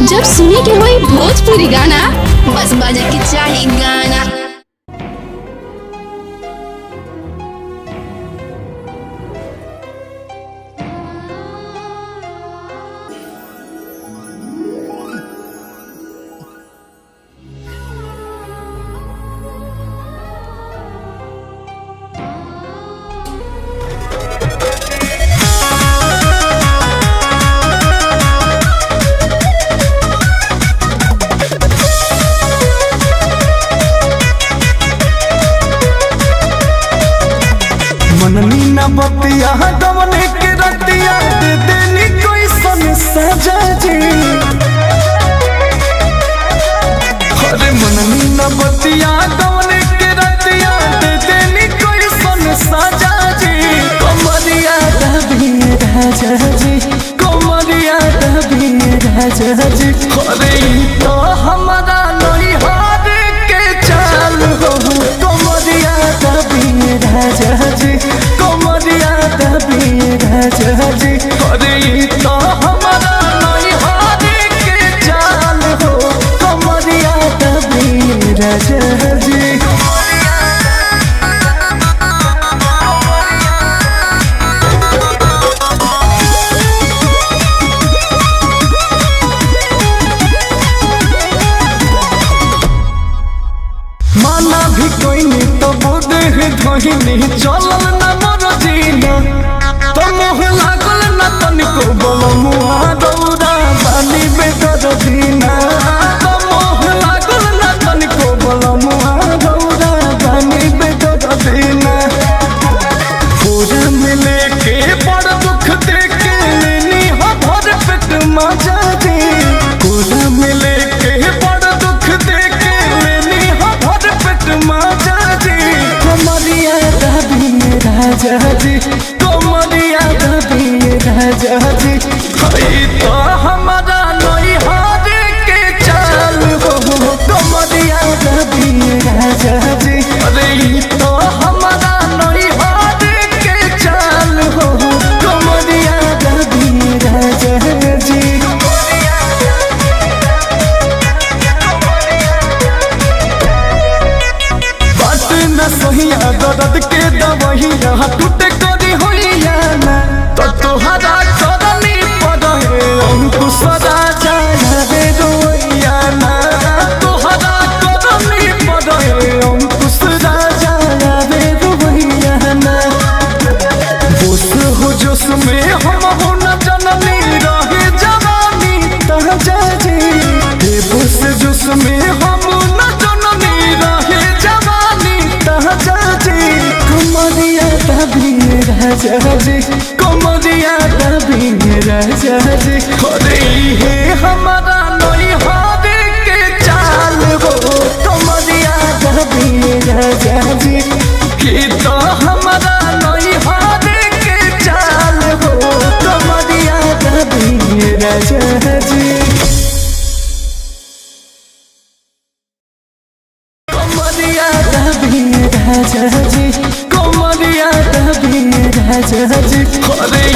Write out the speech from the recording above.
जब सुने के होई भोजपुरी गाना बस बजे के चाही गाना। मननी न बतिया गवने के रतिया दे देनी कोई सन सजा जी। अरे मननी न बतिया गवने के रतिया दे देनी कोई सन सजा जी। कमरिया दबी राजा जी, कमरिया दबी राजा जी। अरे तो हमारा नहीं हार के चाल हो, कमरिया दबी राजा जी, कमरिया दबी राजा जी। अरे तो हमारा नहीं हार के चाल हो, कमरिया दबी राजा जी। माना भी कोई नहीं तो बोदे धोहिनी चलल न मोर जीना। तो मोह लागल न तनिको बोलो मुआ दौड़ा बाली बेदर दीना। तो मोह लागल न तनिको बोलो मुआ दौड़ा बाली बेदर दीना। पूरा मिले के बड़ दुख देके लेनी हो भर पेट मजा दी। पूरा मिले के बड़ दुख देके लेनी हो भर पेट मजा दी। कमरिया दबी राजा जी, कमरिया दबी राजा जी। हई तो हमारा नहीं हार के चाल हो, कमरिया दबी राजा जी। अरे तो हमारा नहीं हार के चाल हो, कमरिया दबी राजा जी। बात न सहिया दर्द के दवहिया टूटे करी होइया ना। तो तोहरा करनी पड़े अंकुश राजा रे रोइया ना। तोहरा करनी पड़े अंकुश राजा रे रोइया ना। बोस हो जोश में हम हो न जननी रहे जवानी तहजा जी। बोस जोश में हम न जननी रहे जवानी तहजा जी। कमरिया दबी राजा जी, कमरिया दबी राजा जी। अरे हे हमारा नहीं हार के चाल हो, कमरिया दबी राजा जी। कि तो हमारा नहीं हार के चाल हो, कमरिया दबी राजा जी। कमरिया दबी राजा जी, कमरिया दबी राजा जी। अरे